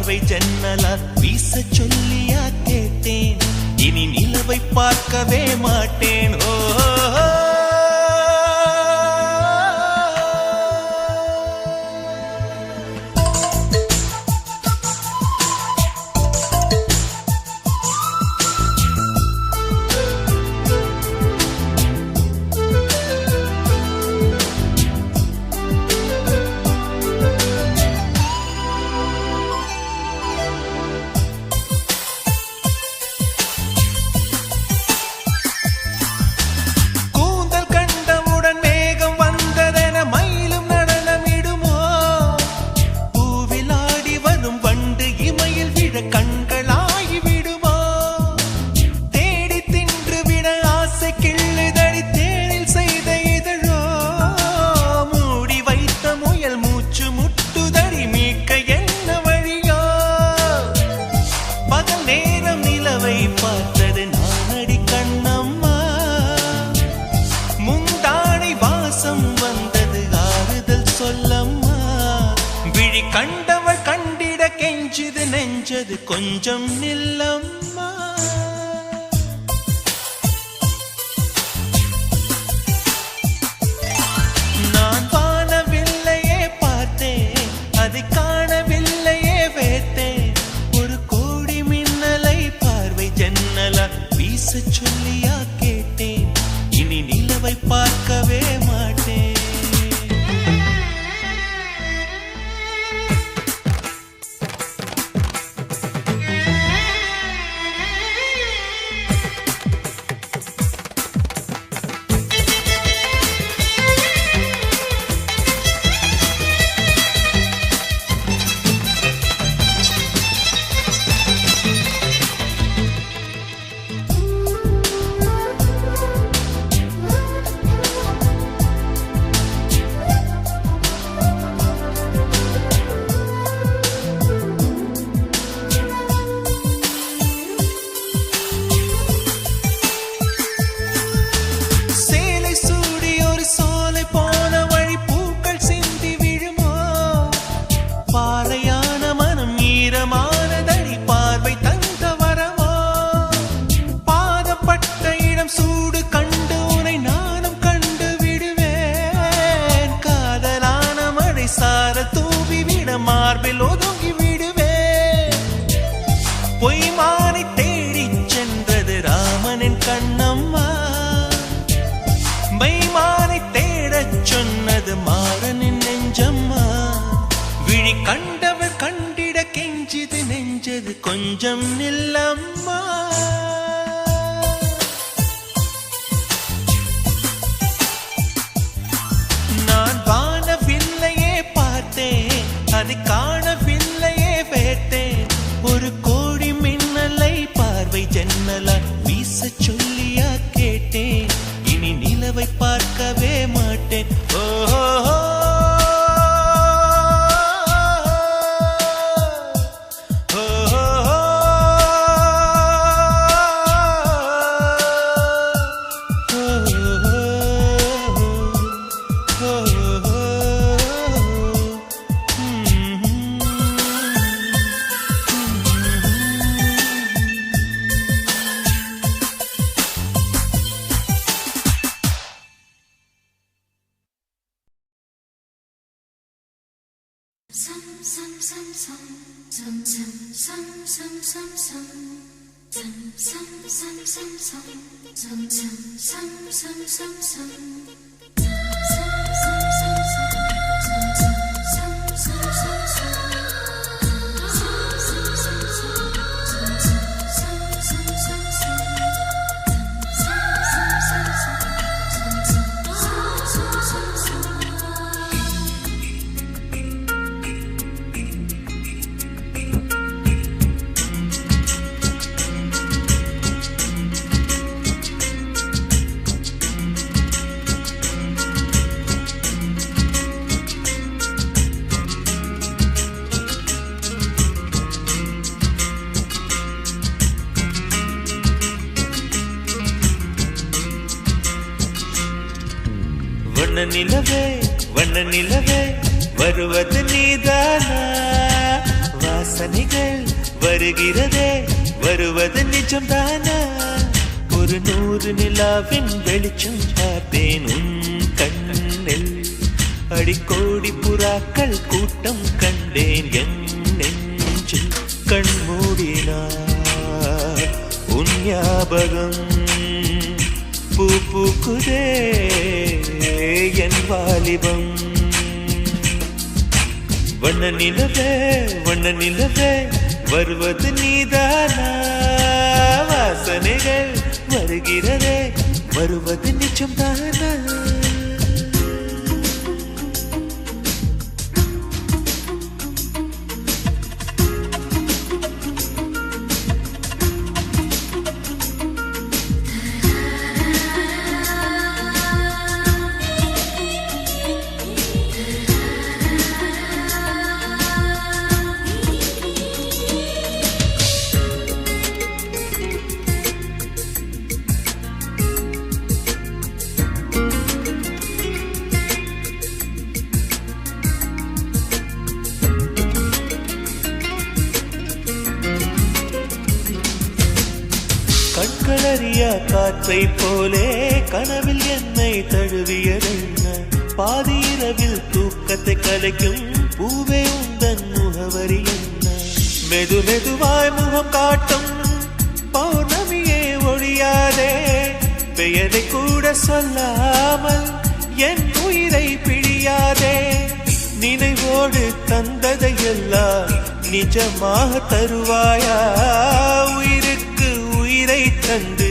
பார்வை ஜன்னலால் வீச சொல்லியா கேட்டேன். இனி நிலவை பார்க்கவே மாட்டேன். ஓ பார்த்தது நானடி கண்ணம்மா. முந்தானை வாசம் வந்தது ஆறுதல் சொல்லம்மா. விழி கண்டவள் கண்டிட கெஞ்சுது நெஞ்சது கொஞ்சம் நில்லம்மா. நான் வானவில்லையே பார்த்தேன், அதை காணவில்லையே வேத்தேன். வீச சொல்லியா கேட்டேன். இனி நிலவை பார்க்கவே மாட்டேன். மார்பில் ஒதுங்கி விடுவே. பொய்மானை தேடி சென்றது ராமனின் கண்ணம்மா. மைமானை தேடச் சொன்னது மாறனின் நெஞ்சம்மா. விழி கண்டவர் கண்டிட கெஞ்சிது நெஞ்சது கொஞ்சம் நில்லம்மா. நான் வானவில்லையே பார்த்தேன், அதை காணவில்லையே வேட்டேன். ஒரு கோடி மின்னலை பார்வை ஜன்னலால் வீச சொல்லியா கேட்டேன். இனி நிலவை பார்க்கவே மாட்டேன். ஓஹோ வண்ண நிலவே வருவது நீதானா? வாசல் வாசனைகள் வருகிறதே வருவது நிஜம்தானா ஒரு 100 நிலாவின் வெளிச்சம் பார்த்தேன் உன் கண்ணில் அடிக்கோடி புறாக்கள் கூட்டம் கண்டேன் என் நெஞ்சில் கண்மூடினார் உன் ஞாபகம் பூ பூக்குதே என் வாலிபம் வண்ண நிலவே வருவது நீதானா வாசனைகள் வருகிறதே வருவது நிஜம்தானா கண்களறியா காற்றை போலே கனவில் என்னை தழுவியதென்ன பாதி இரவில் தூக்கத்தை கலைக்கும் பூவே உந்தன் முகவரி என்ன மெதுவாய் முகம் காட்டும் பௌர்ணமியே ஒழியாதே பெயரை கூட சொல்லாமல் என் உயிரை பிழியாதே நினைவோடு தந்ததையெல்லாம் நிஜமாக தருவாயா உயிருக்கு உயிரை தந்து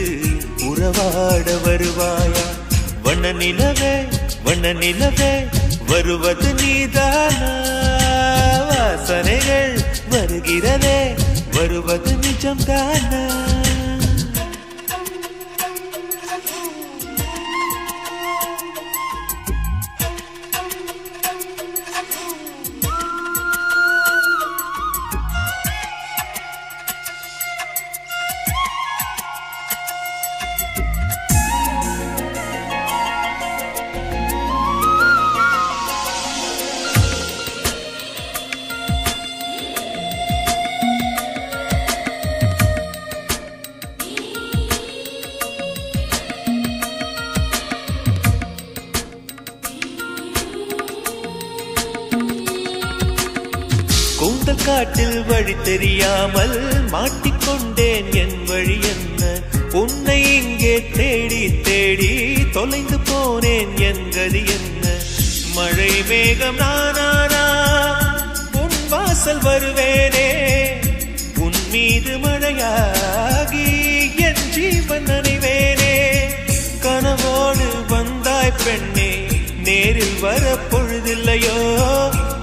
உறவாட வருவாயா வண்ண நிலவே வருவது நீதானா வாசனைகள் வருகிறதே வருவது நிஜம்தானா கூந்தல் காட்டில் வழி தெரியாமல் மாட்டிக்கொண்டேன் என் வழி என்ன உன்னை இங்கே தேடி தேடி தொலைந்து போனேன் என் கதி என்ன மழை மேகம் நானானா உன் வாசல் வருவேனே உன் மீது மழையாகி என் ஜீவன் நனைவேனே கனவோடு வந்தாய் பெண்ணே நேரில் வர பொழுதில்லையோ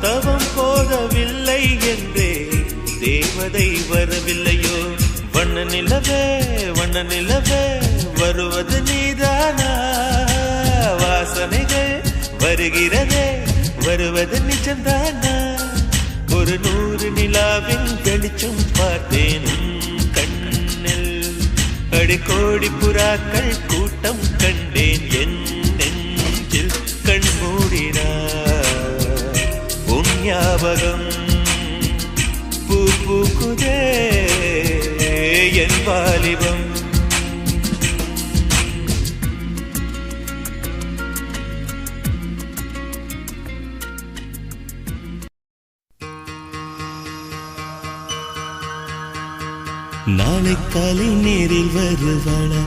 தவம் போதவில்லை என்றே தேவதை வரவில்லையோ வண்ண நிலவே வருவது நீதானா வாசனைகள் வருகிறதே வருவது நிஜம்தானா ஒரு 100 நிலாவின் வெளிச்சம் பார்த்தேன் கண்ணில் அடிக்கோடி புறாக்கள் கூட்டம் கண்டேன் என் நெஞ்சில் கண்மூடினார் உன் ஞாபகம் பூ பூக்குதே என் வாலிபம் நாளை காலை நேரில் வருவாளா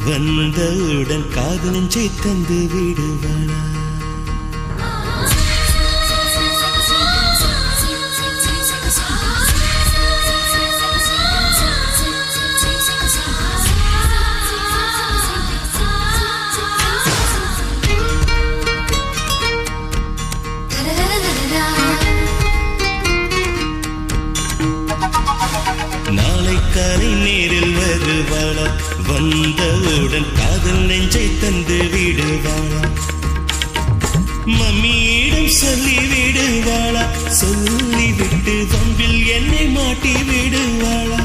வந்தவுடன் காதல் நெஞ்சை தந்து விடுவாளா நாளை காலை நேரில் வருவாளா வந்தவுடன் காதல் நெஞ்சை தந்து விடுவாளா மம்மியிடம் சொல்லி விடுவாளா சொல்லிவிட்டு வம்பில் என்னை மாட்டி விடுவாளா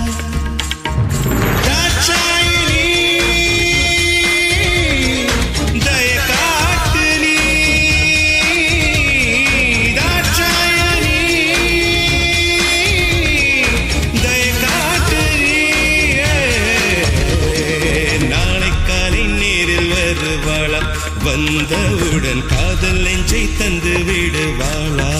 காதல் நெஞ்சை தந்து விடுவாளா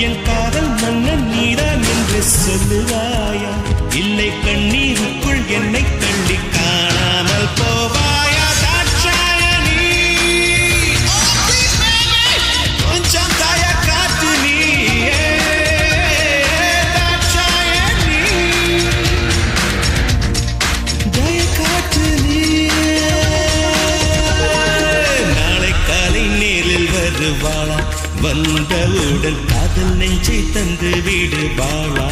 என் காதல் மன்னன் நீதான் என்று சொல்லுவாயா இல்லை கண்ணீருக்குள் என்னை தள்ளி காணாமல் போவாயா தாட்சாயணி கொஞ்சம் தாய காத்து நீ தாட்சாயணி தய காத்து நீ நாளை காலை நேரில் வருவாளா வந்தவுடன் காதல் நெஞ்சை தந்து விடுவாளா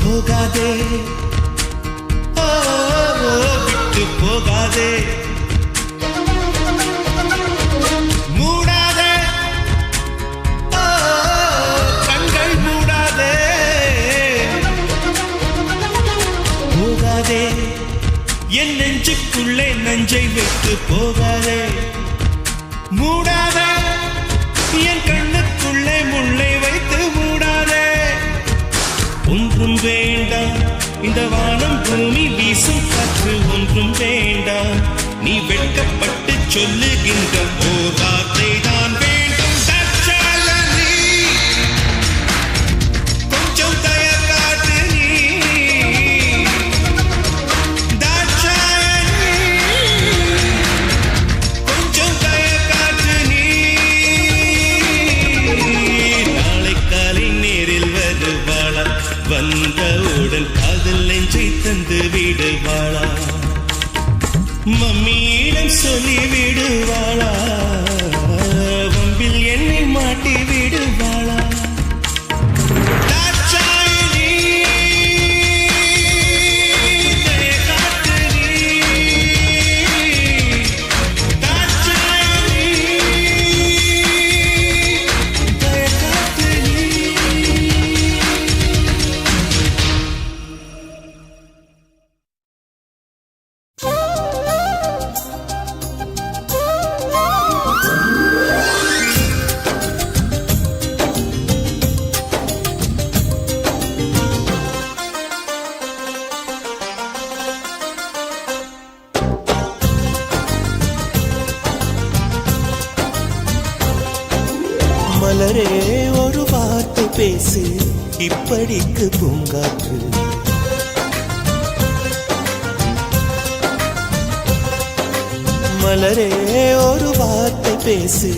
போகாதே விட்டு போகாதே மூடாதே கண்கள் மூடாதே போகாதே என் நெஞ்சுக்குள்ளே நெஞ்சை விட்டு போகாதே மூடாதே என் கண்ணுக்குள்ளே முள்ளை வைத்து மூடாதே ஒன்றும் வேண்டாம் இந்த வானம் பூமி வீசும் காற்று ஒன்றும் வேண்டாம் நீ வெட்கப்பட்டு சொல்லுகின்ற ஓர் வார்த்தை தான் வேண்டும் தாட்சாயணி கொஞ்சம் தய காட்டு நீ தாட்சாயணி கொஞ்சம் தய காட்டு நீ நாளை காலை நேரில் வருவாளா வந்தவுடன் காதல் நெஞ்சை தந்து விடுவாளா மம்மியிடம் சொல்லி விடுவாளா வம்பில் என்னை மாட்டி விடுவாளா மலரே ஒரு வார்த்தை பேசு இப்படிக்கு பூங்காற்று மலரே ஒரு வார்த்தை பேசு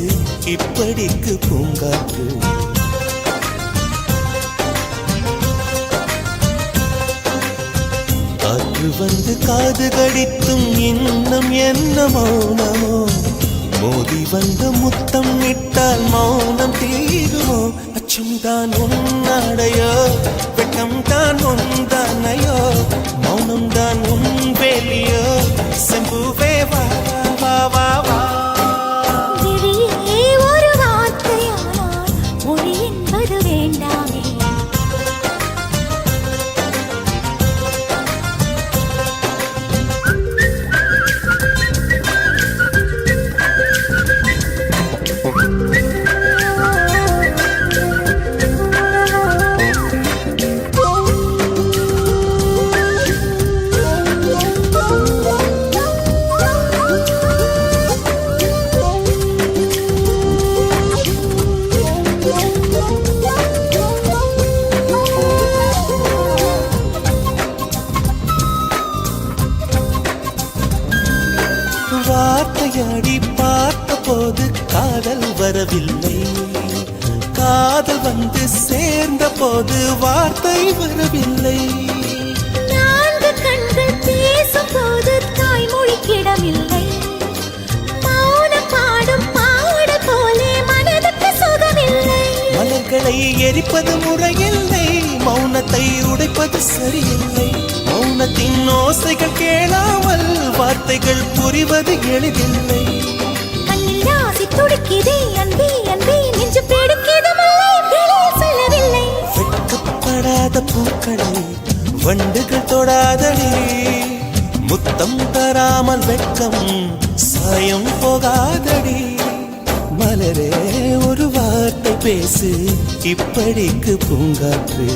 இப்படிக்கு பூங்காற்று காற்று வந்து காது கடித்தும் இன்னும் என்ன மௌனமோ மோதி வந்த முத்தம் இட்டால் மௌனம் தீருமோ அச்சம் தான் உன்னாடையோ வெட்கம் தான் உந்தானையோ மௌனம் தான் உன் வேலியோ செம்புவே வா வா வா வா ஒரு வார்த்தையானா கண்ணாடி பார்த்த போது காதல் வரவில்லை, காதல் வந்து சேர்ந்த போது வார்த்தை வரவில்லை. நான்கு கண்கள் பேசும் போது தாய்மொழி கிடமில்லை, மௌனம் பாடும் பாட போலே மனதுக்கு சுகமில்லை. மலர்களை எரிப்பது முறையில்லை, மௌனத்தை உடைப்பது சரியில்லை. மௌனத்தின் ஓசைகள் கேளாமல் வார்த்தைகள் புரிவது எளிதில்லை. கண்ணில் ஆசை துடிக்குதே அன்பே அன்பே, நெஞ்சு பிடிக்குது மல்லை, வெளியே சொல்லவில்லை. வெட்கப்படாத பூக்களை வண்டுகள் தொடாதடி, முத்தம் தராமல் வெட்கம் சாயம் போகாதடி. மலரே ஒரு வார்த்தை பேசு, இப்படிக்கு பூங்காற்று.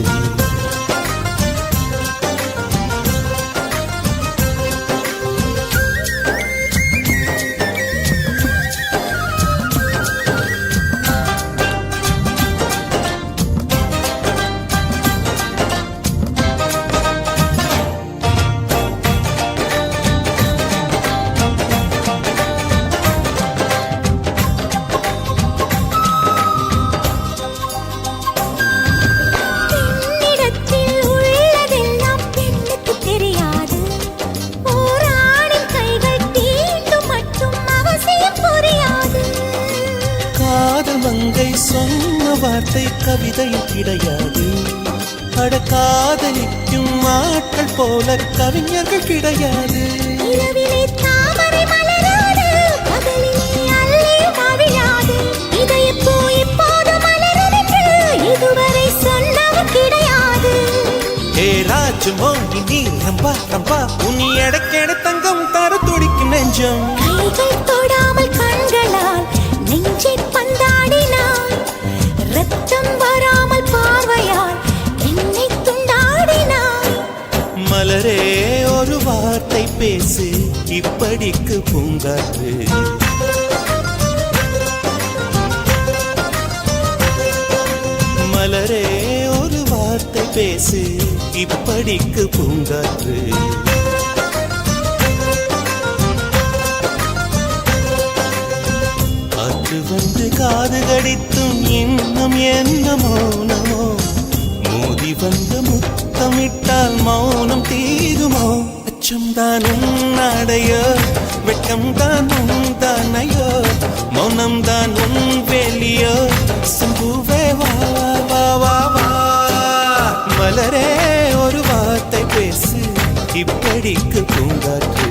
சொன்ன வார்த்தை கவிதையும் கிடையாது, காதலிக்கும் ஆட்கள் போல கவிஞர்கள் கிடையாது. நீ ரம்பா ரம்பா உன்னி எடக்கெட தங்கம் தர துடிக்கும் நெஞ்சம். கைகள் தொடாமல் கண்களால் நெஞ்சை பந்தாடினாய், ரத்தம் வராமல் பார்வையால் என்னை துண்டாடினாய். மலரே ஒரு வார்த்தை பேசு, இப்படிக்கு பூங்காற்று. மலரே ஒரு வார்த்தை பேசு, இப்படிக்கு பூங்காற்று. காற்று வந்து காது கடித்தும் இன்னும் என்ன மௌனமோ, மோதி வந்து முத்தமிட்டால் மௌனம் தீருமோ. அச்சம்தான் உன்னாடையோ, வெட்கம்தான் உன் தானையோ, மௌனம்தான் உன் வேலியோ. சம்புவே வா வா வா வா, மலரே ஒரு வார்த்தை பேசு, இப்படிக்கு பூங்காற்று.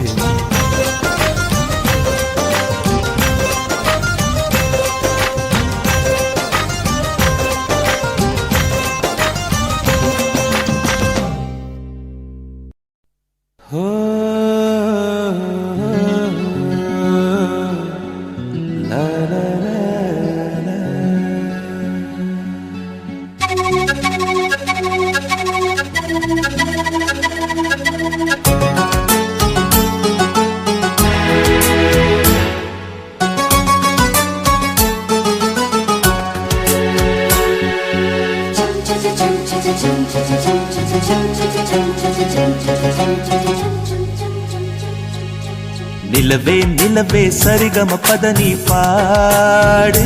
நிலவே நிலவே சரிகம பதனி பாடு,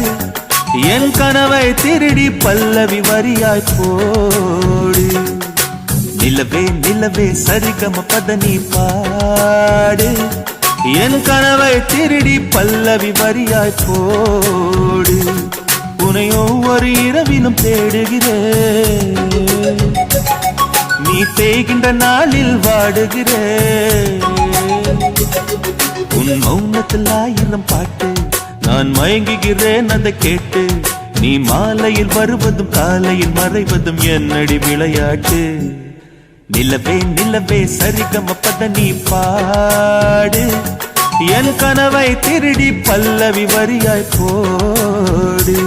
என் கனவை திருடி பல்லவி வரியாய் போடு. நிலவே நிலவே சரிகம பதனி பாடு, என் கனவை திருடி பல்லவி வரியாய் போடு. உன்னை ஒவ்வொரு இரவிலும் தேடுகிறேன், நீ தேய்கின்ற நாளில் வாடுகிறேன். உன் மௌனத்தில் ஆயிரம் பாட்டு, நான் மயங்குகிறேன் அதை கேட்டு. நீ மாலையில் வருவதும் காலையில் மறைவதும் என்னடி விளையாட்டு. நிலவே நிலவே சரிகம பதனி பாடு, என் கனவை திருடி பல்லவி வரியாய் போடு.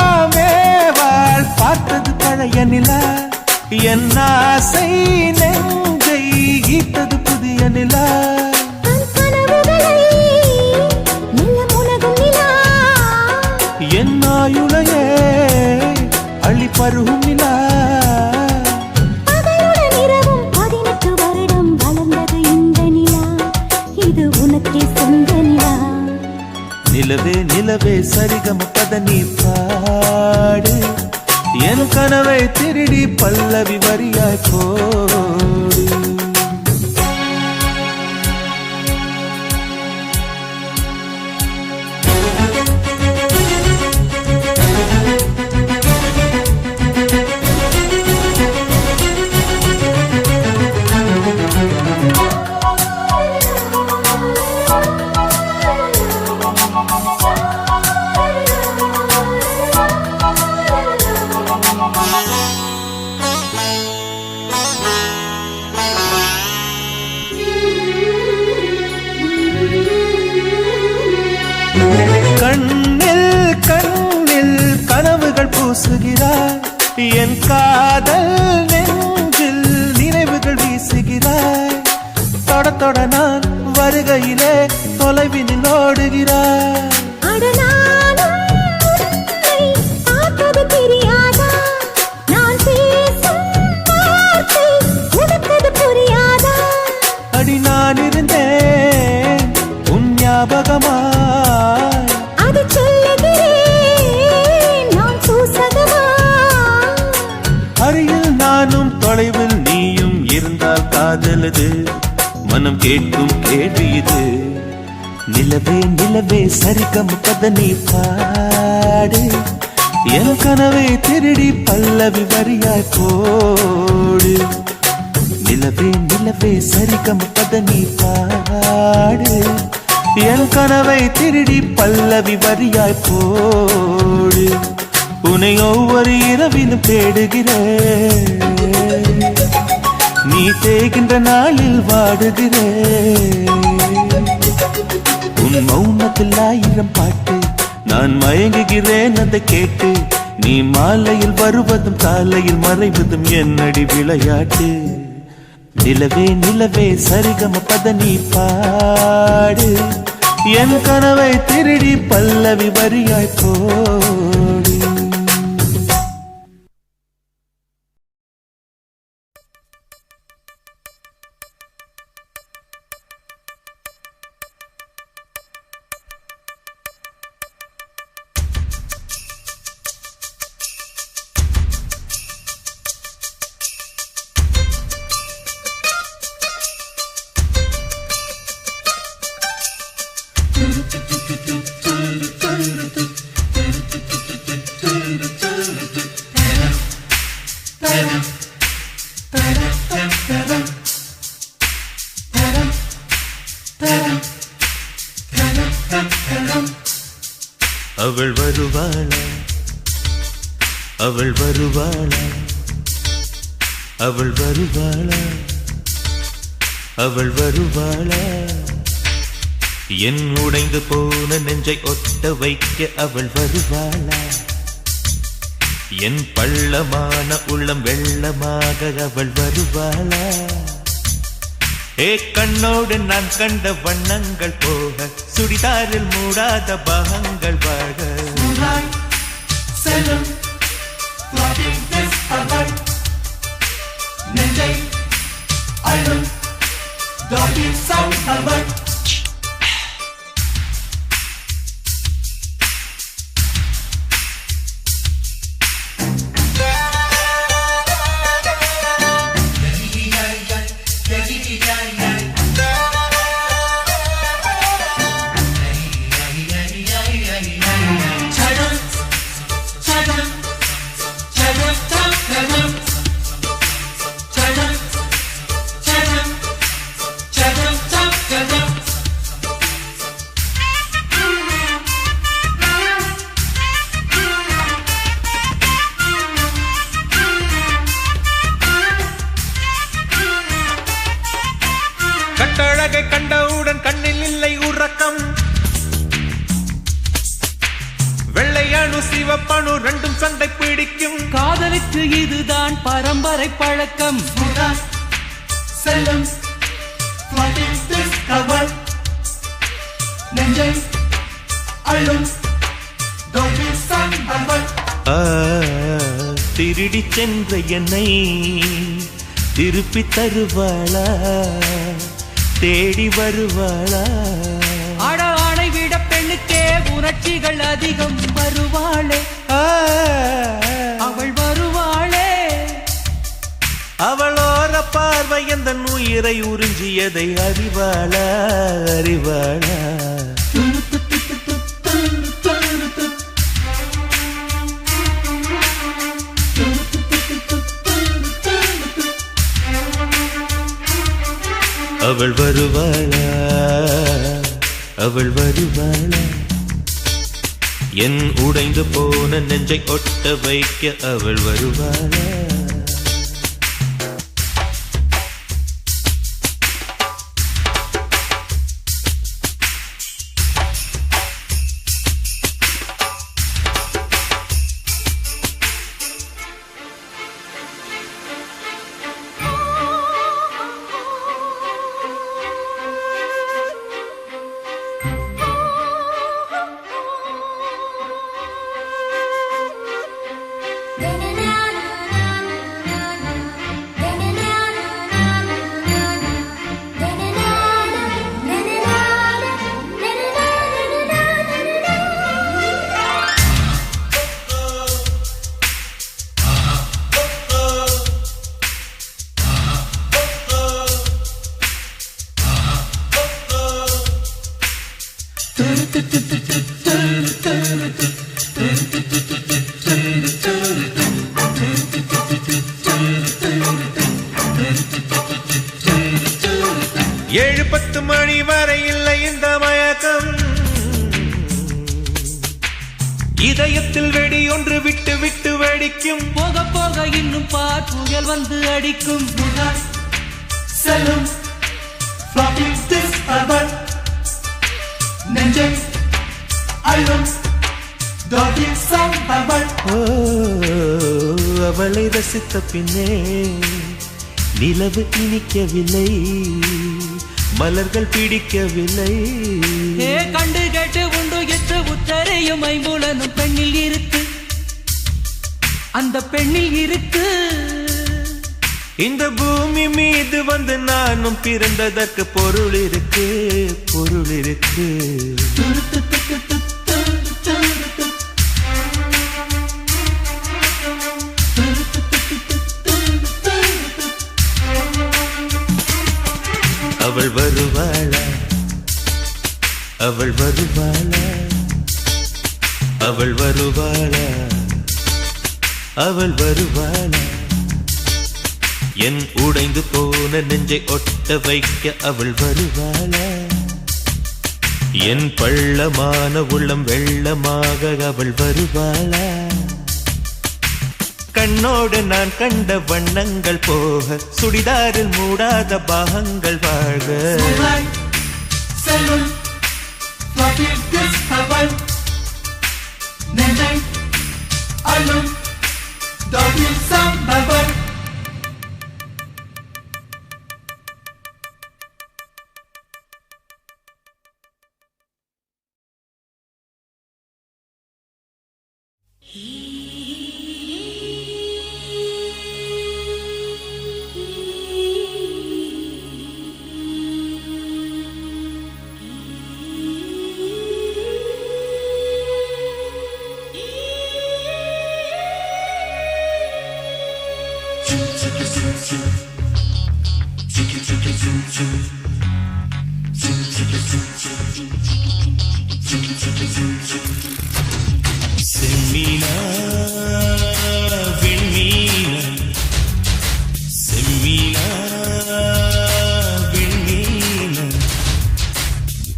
அடாதாமேவாள் பார்த்தது பழைய நிலா என் ஆசை நெஞ்சை ஈட்டது புதிய நிலா தன் கனவுகளை மெல்ல உலகும் நிலா என் ஆயுளையே அள்ளி பருகும் நிலா பகலுடன் இரவும் 18 வருடம் வளர்ந்தது இந்த நிலா இது உனக்கே சொந்த நிலா நிலவே நிலவே சரிகம பத நீ பாடு என் கனவை திருடி பல்லவி வரியாய் போடு கண்ணில் கண்ணில் கனவுகள் பூசுகிறாய் என் காதல் நெஞ்சில் நினைவுகள் வீசுகிறாய் தொட தொட நான் வருகையிலே தொலைவினில் ஓடுகிறாய் அட நானும் உன்னை பார்த்தது தெரியாதா நான் பேசும் வார்த்தை உனக்கது புரியாதா அடி நான் இருந்தேன் உன் ஞாபகமாய் அது சொல்லுகிறேன் நான் சூசகமா அருகில் நானும் தொலைவில் நீயும் இருந்தால் காதலது மனம் கேட்கும் கேள்வி இது நிலவே நிலவே சரிகம பத நீ பாடு என் கனவை திருடி பல்லவி வரியாய் போடு நிலவே நிலவே சரிகம பத நீ பாடு என் கனவை திருடி பல்லவி வரியாய் போடு உன்னை ஒவ்வொரு இரவிலும் தேடுகிறேன் நீ தேகின்ற நாளில் வாடுகிறேன் உன் மௌனத்தில் 1000 பாட்டு நான் மயங்குகிறேன் அதை கேட்டு நீ மாலையில் வருவதும் காலையில் மறைவதும் என்னடி விளையாட்டு நிலவே நிலவே சரிகம பத நீ பாடு என் கனவை திருடி பல்லவி வரியாய் போடு அவள் வருவாளா அவள் வருவாளா அவள் வருவாளா அவள் வருவாளா என் உடைந்து போன நெஞ்சை ஒட்ட வைக்க அவள் வருவாளா என் பள்ளமான உள்ளம் வெள்ளமாக அவள் வருவாளா ஏ கண்ணோடு நான் கண்ட வண்ணங்கள் போக சுடிதாரில் மூடாத பாகங்கள் வாழ செல்லும் நெஞ்சை அழும் Check சிவப்பணு ரெண்டும் சண்டை பிடிக்கும். காதலுக்கு இதுதான் பரம்பரை பழக்கம். செல்லும் நெஞ்சை அள்ளும் திருடி சென்ற என்னை திருப்பி தருவாளா, தேடி வருவாளா? ஆடை விட பெண்ணுக்கே உணர்ச்சிகள் அதிகம். வருவாளே அவள் வருவாளே. அவளோர பார்வை எந்த உயிரை உறிஞ்சியதை அறிவாளா, அறிவாளா? அவள் வருவாளா, அவள் வருவாளா? என் உடைந்து போன நெஞ்சை ஒட்ட வைக்க அவள் வருவாளா? ஏழு 10 மணி வரை இல்லை இந்த மயக்கம். இதயத்தில் வெடி ஒன்று விட்டு விட்டு வெடிக்கும். போக போக இன்னும் புயல் வந்து அடிக்கும். செல்லும் நெஞ்சை அள்ளும் அவளை ரசித்த பின்னே நிலவு இனிக்கவில்லை, மலர்கள் பிடிக்கவில்லை. கண்டு கேட்டு உண்டு எட்டு உத்தரையும் ஐம்புலனும் பெண்ணில் இருக்கு, அந்த பெண்ணில் இருக்கு. இந்த பூமி மீது வந்து நானும் பிறந்ததற்கு பொருள் இருக்கு, பொருள் இருக்கு. அவள் வருவாளா, அவள் வருவாளா, அவள் வருவாளா, அவள் வருவாளா? என் உடைந்து போன நெஞ்சை ஒட்ட வைக்க அவள் வருவாளா? என் பள்ளமான உள்ளம் வெள்ளமாக அவள் வருவாளா? கண்ணோடு நான் கண்ட வண்ணங்கள் போக சுடிதாரில் மூடாத பாகங்கள் வாழ்க. நெஞ்சை அள்ளும் செம்மீனா வெண்மீனா, செம்மீனா வெண்மீனா,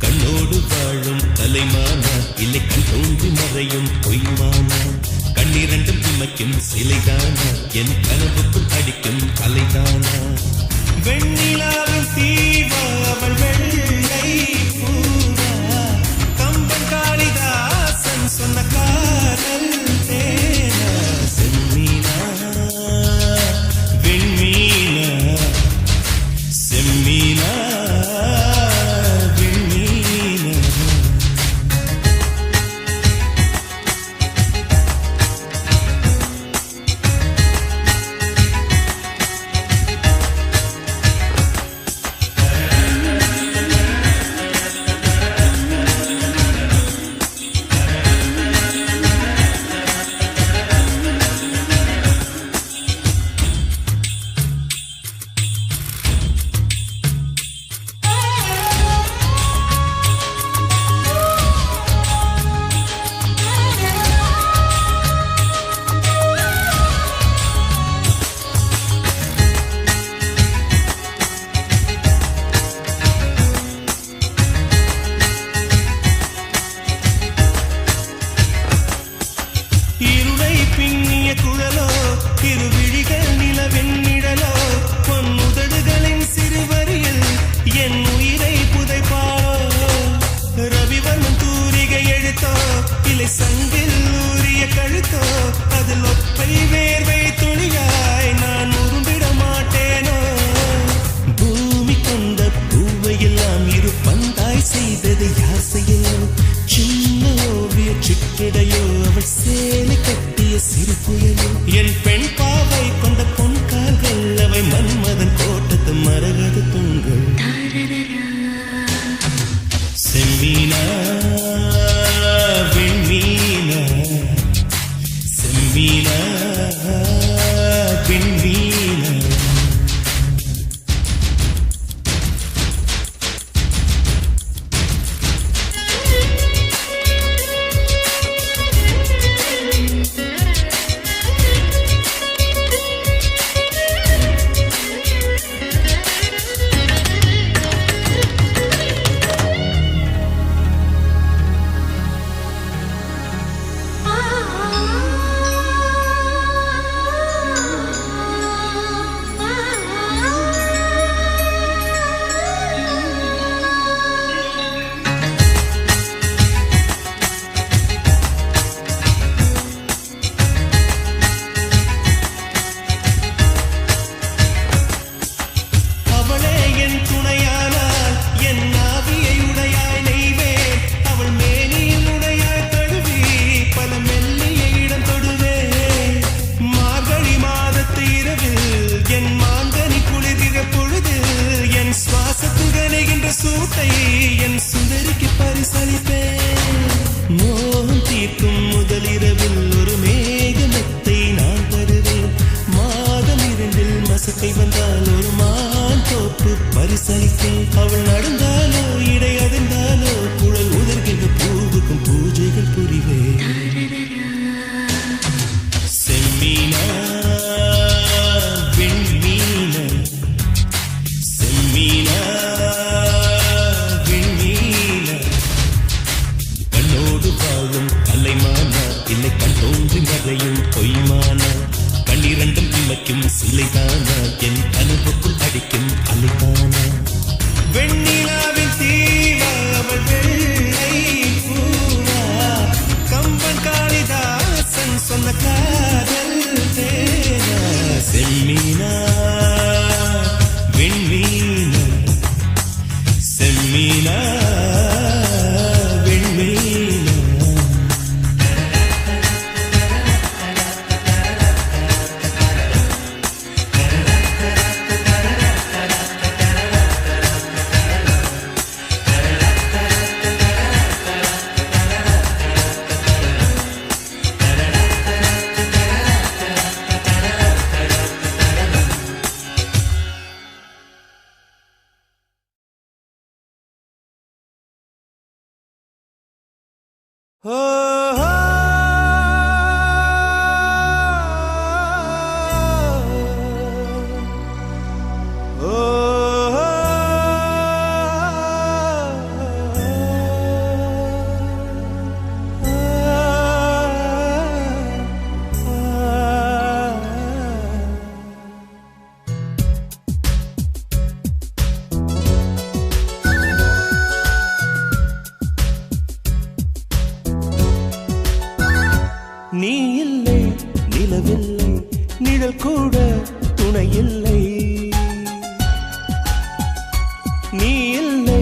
கண்ணோடு வாழும் தலைமானா இல்லை கண் தோன்றி மறையும் பொய்மானா, கண்ணிரண்டும் இமைக்கும் சிலைதானா என் கனவுக்குள் அடிக்கும் கலைதானா, வெண்ணிலாவின் தீவா அவள் வெள்ளை பூவா, கம்பன் காளிதாசன் சொன்ன காதல் குழலோ திருவிழிகள் நிலவின் நிழலோ பொன்னுதடுகளின் சிறுவரியில் என் உயிரை புதைப்பாரோ ரவிவர்மன் தூரிகை எழுத்தோ இலை சங்கில் ஊறிய கழுத்தோ அதில் ஒப்பை வேர்வை துளியாய் நான் உரும்பிட மாட்டேனோ பூமி கொண்ட பூவை எல்லாம் இரு பந்தாய் செய்தது யார் செய்யலோ சின்ன ஓவிய சிக்கிடையோ அவள் சேலை கட்டிய சிறு புயலோ என் பெண் பாவை கொண்ட பொன் கால்கள் அவை மன்மதன் கோட்டத்து மரகத தூண்கள் செம்மீனா விண்மீனா செம்மீனா விண்மீனா சூட்டை என் சுந்தரிக்கு பரிசளிப்பேன் மோகம் தீர்க்கும் முதலிரவில் ஒரு மேகமெத்தை நான் தருவேன் மாதம் 2 மசக்கை வந்தால் ஒரு மான் தோப்பு பரிசளிப்பேன் அவள் நடந்தாலோ இடை அதிர்ந்தாலோ குழல் உதர்கின்ற பூவுக்கும் பூஜைகள் புரிவேன் செம்மீனா விண்மீனா செம்மீனா இல்லை கண் தோன்றி மறையும் பொய்மானா கண்ணிரண்டும் இமைக்கும் சிலைதானா என் அனுபவக்குள் அடிக்கும் அலைதானா வெண்ணிலாவின் தீவா அவள் வெள்ளை பூவா கம்பன் காளிதாசன் சொன்ன காதல் தேனா செம்மீனா விண்மீனா செம்மீனா நீ இல்லை நிலவில்லை நிழல் கூட துணை இல்லை நீ இல்லை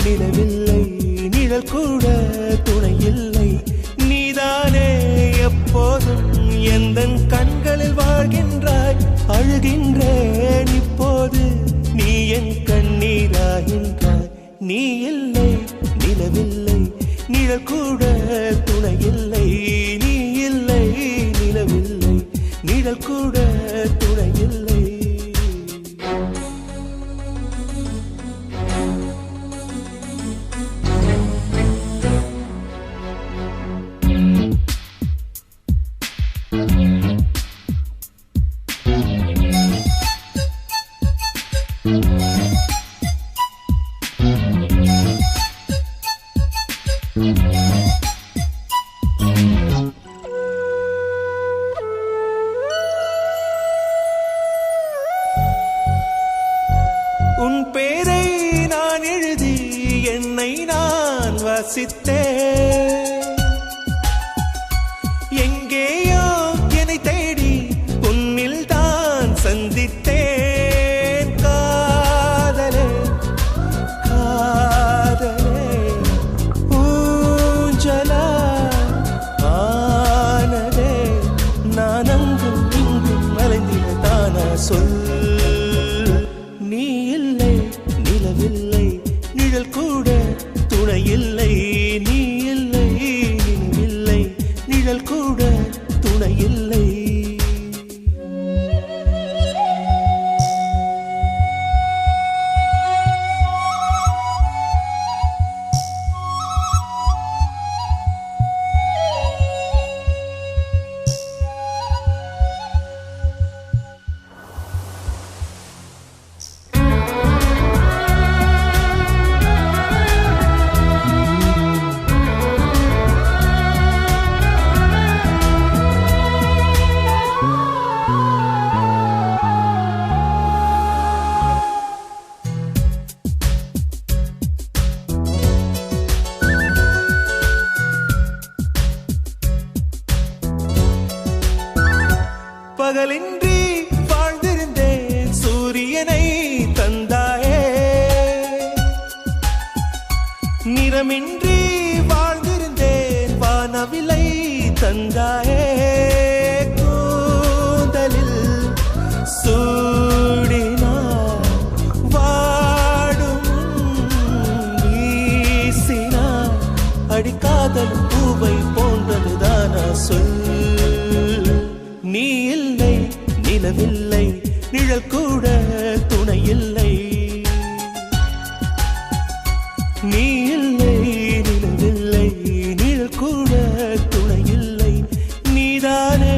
நிலவில்லை நிழல் கூட துணை இல்லை நீதானே எப்போதும் எந்தன் கண்களில் வாழ்கின்றாய் அழுகின்றேன் இப்போது நீ என் கண்ணீராகின்றாய் நீ இல்லை நிலவில்லை நிழல் கூட துணை இல்லை நீ இல்லை நிலவில்லை நிழல் கூட துணை இல்லை நிழல் கூட துணை இல்லை. பகலின்றி வாழ்ந்திருந்தேன் சூரியனை தந்தாயே, நிறமின்றி வாழ்ந்திருந்தேன் வானவிலை தந்தாயே, கூந்தலில் சூடினார் வாடும் வீசினார், அடிக்காதல் பூவை போன்றதுதானா சொல். நீ இல்லை நிலவில்லை நிழல் கூட துணை இல்லை. நீ இல்லை நிலவில்லை நிழல் கூட துணை இல்லை. நீதானே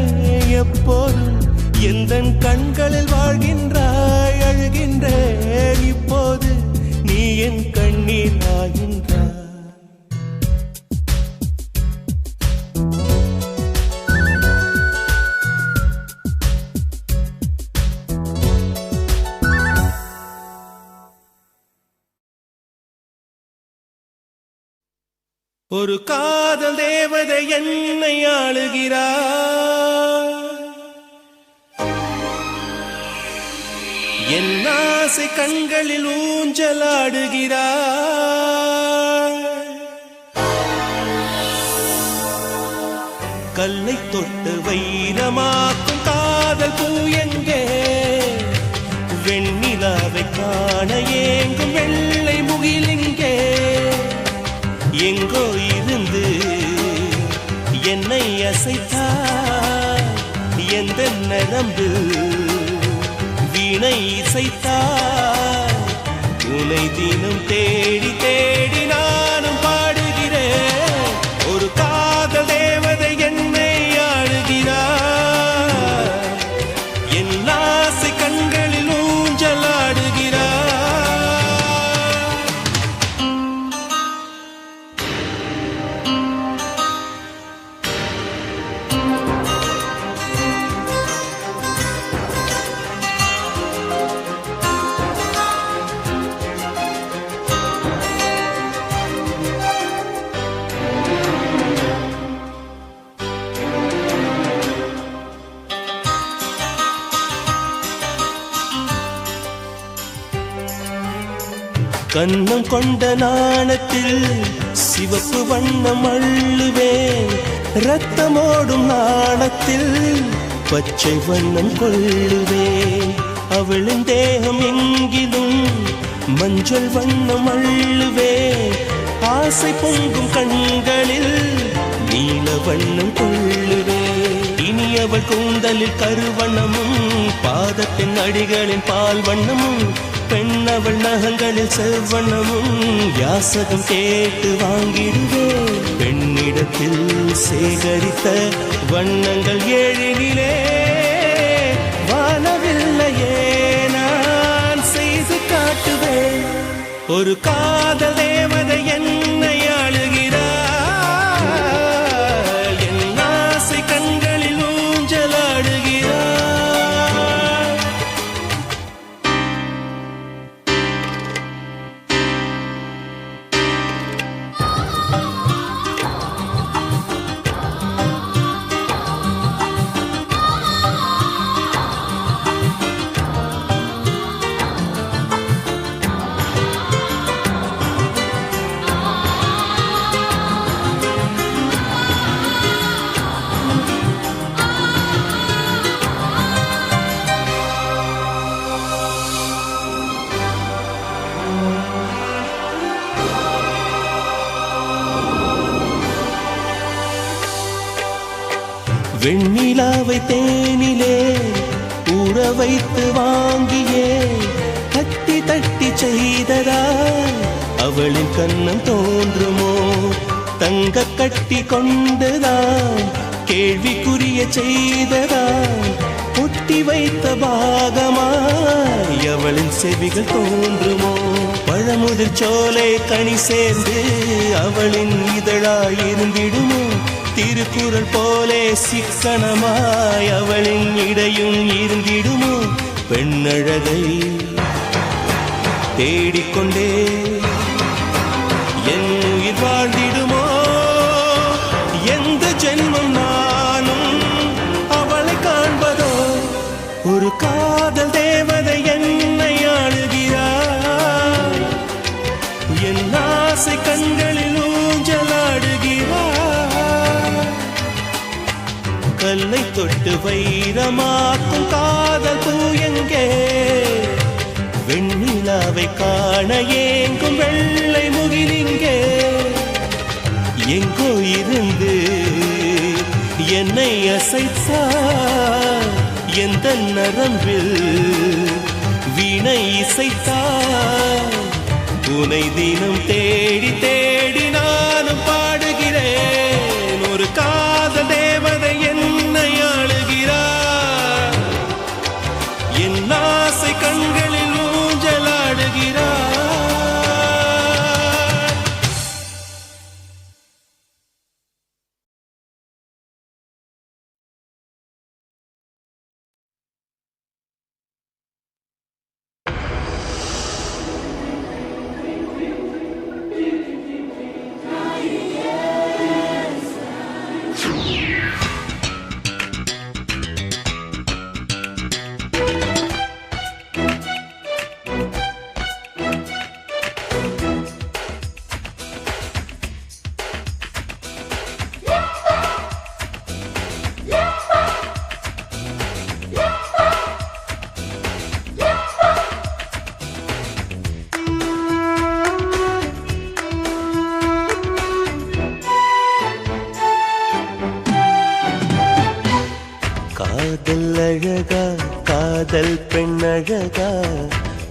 எப்போதும் எந்தன் கண்களில் வாழ்கின்றாய். அழுகின்றேன் இப்போது நீ என் கண்ணீர் ஆகின்றாய். ஒரு காதல் தேவதை என்னை ஆளுகிறார். என் ஆசை கண்களில் ஊஞ்சலாடுகிறார். கல்லை தொட்டு வைரமாக்கும் காதல் பூ எங்கே? வெண்ணிலாவை காண ஏங்கும் வெள்ளை முகிலெங்கே? எங்கோ இருந்து என்னை அசைத்தார். எந்த நரம்பு வீணை இசைத்தார். உனை தினம் தேடி தேடி நானும் பாடுகிறேன். ஒரு காதல் தேவதை என்னை ஆளுகிறார். என் ஆசை கண்களில் ஊஞ்சலாடுகிறார். கண்ணம் கொண்ட நாணத்தில் சிவப்பு வண்ணம் அள்ளுவேன். ரத்தமோடும் நாணத்தில் பச்சை வண்ணம் கொள்ளுவேன். அவளின் தேகம் எங்கிலும் மஞ்சள் வண்ணம் அள்ளுவேன். ஆசை பொங்கும் கண்களில் நீல வண்ணம் கொள்ளுவேன். இனி அவள் கூந்தலில் கருவண்ணமும் பாதத்தின் அடிகளின் பால் வண்ணமும் பெண்ணவள் நகங்களில் செவ்வண்ணமும் யாசகம் கேட்டு வாங்கிடுவேன். பெண்ணிடத்தில் சேகரித்த வண்ணங்கள் ஏழினிலே வானவில்லையே நான் செய்து காட்டுவேன். ஒரு காதல் தேவதை என்னை ஆளுகிறார். என் ஆசை கண்களில் ஊஞ்சலாடுகிறார். வெண்ணிலாவை தேனிலே ஊற வைத்து வாங்கியே தட்டி தட்டி செய்ததா அவளின் கண்ணம் தோன்றுமோ தங்க கட்டி கொண்டுதான் கேள்விக்குரிய செய்ததா ஒட்டி வைத்த பாகமாய் அவளின் செவிகள் தோன்றுமோ பழமுதிர் சோலை கனி சேர்ந்து அவளின் இதழாயிருந்திடுமோ திருக்குறள் போலே சிக்கனமாய் அவளின் இடையும் இருந்திடுமோ பெண்ணழகை தேடிக்கொண்டே என் உயிர் வாழ்ந்திடுமோ எந்த ஜென்மம் நானும் அவளை காண்பதோ ஒரு காதல் தேவதை என்னை ஆளுகிறார் என் ஆசை கண்களில் ஊஞ்சலாடுகிறார் கல்லை தொட்டு வைரமாக்கும் காதல் பூ எங்கே வெண்ணிலாவை காண ஏங்கும் வெள்ளை முகிலிங்கே எங்கோ இருந்து என்னை அசைத்தார் எந்த நரம்பில் வீணை இசைத்தார் உனை தினம் தேடி தேடி நானும் பாடுகிறேன் ஒரு காதல் தேவதை என்னை ஆளுகிறார் என் ஆசை கண்களில் ஊஞ்சலாடுகிறார் காதல் அழகா காதல் பெண்ணழகா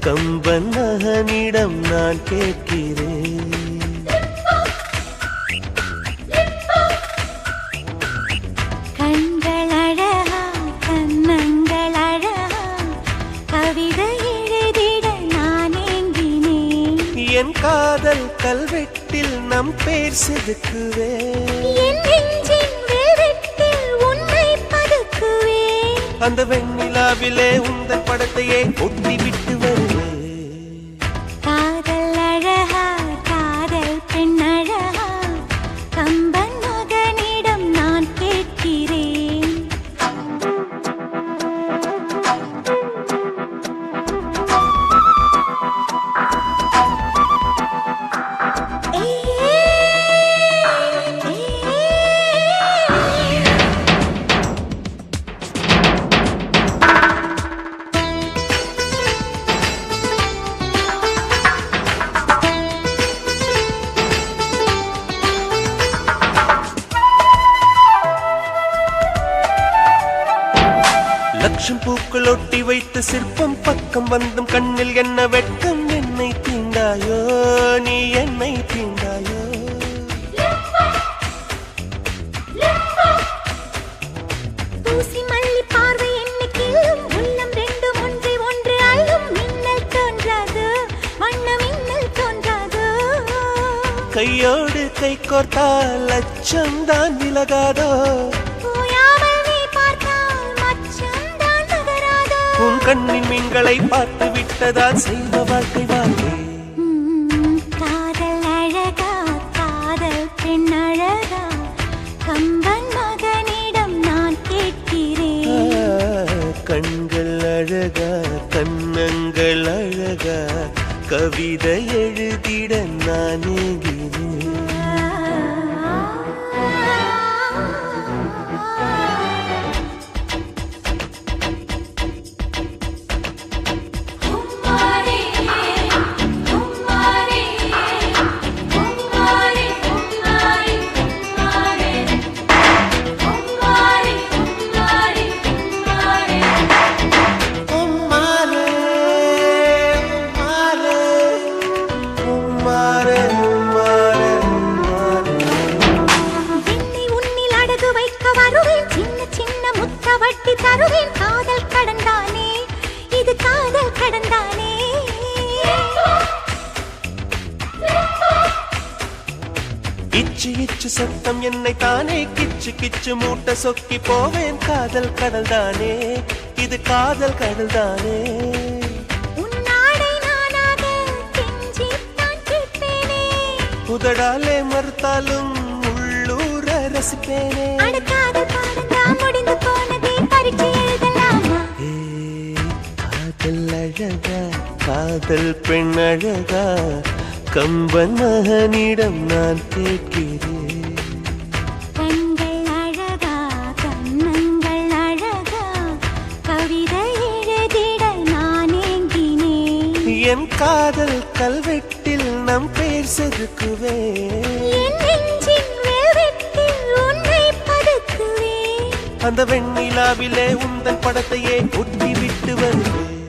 கம்பன் மகனிடம் நான் கேட்கிறேன் கண்கள் அழகா கண்ணங்கள் அழகா கவிதை எழுதிட நான் ஏங்கினேன் என் காதல் கல்வெட்டில் நம் பேர் செதுக்குவேன் என் நெஞ்சின் வெல்வெட்டில் உன்னை பதுக்குவேன் அந்த வெண்ணிலாவிலே உந்தன் படத்தையே ஒட்டி விட்டு வருவேன் காதல் அழகா காதல் பெண் அழகா கம்பன் மகனிடம் நான் கேட்கிறேன் லட்சம் பூக்கள் ஒட்டி வைத்த சிற்பம் பக்கம் வந்தும் கண்ணில் என்ன வெட்கம் என்னை தீண்டாயோ நீ என்னை தீண்டாயோ தூசி மல்லி பார்வை என்னை கிள்ளும் உள்ளம் ரெண்டும் ஒன்றை ஒன்று அள்ளும் மின்னல் தோன்றாது வண்ண மின்னல் தோன்றாது கையோடு கை கோர்த்தால் லட்சம் தான் விலகாதோ ஓயாமல் நீ பார்த்தால் மச்சம் தான் நகராதோ உன் கண்ணின் மீன்களை பார்த்து விட்டதால் செய்த வாழ்க்கை வாழ்க்கை காதல் அழகா காதல் பெண் அழகா கம்பன் மகனிடம் நான் கேட்கிறேன் கண்கள் அழகா கண்ணங்கள் அழகா கவிதை எழுதிட நான் ஏங்கினேன் உம்மாரே வருவேன், சின்ன சின்ன முத்த வட்டி தருவேன். காதல் கடந்தானே, இது காதல் கடந்தானே. இச்சு இச்சு சத்தம் என்னை தானே கிச்சு கிச்சு மூட்டை சொக்கி போவேன். காதல் கடல் தானே, இது காதல் கடல் தானே. உன்னாடை நானாக கெஞ்சித்தான் கேட்பேனே. உதடாலே மறுத்தாலும் உள்ளூர ரசிப்பேனே. அட காதல் பாடந்தான் முடிந்து போனதே, பரீட்சை எழுதலாமா? காதல் அழகா, காதல் பெண் அழகா, கம்பன் மகனிடம் நான் கேட்கிறேன். கண்கள் அழகா, கண்ணங்கள் அழகா, கவிதை எழுதிட நான் ஏங்கினேன். என் காதல் கல்வெட்டில் நம் பேர் செதுக்குவேன். என் நெஞ்சின் வெல்வெட்டில் உன்னை பதுக்குவேன். அந்த வெண்ணிலாவிலே உந்தன் படத்தையே ஒட்டி விட்டு வருவேன்.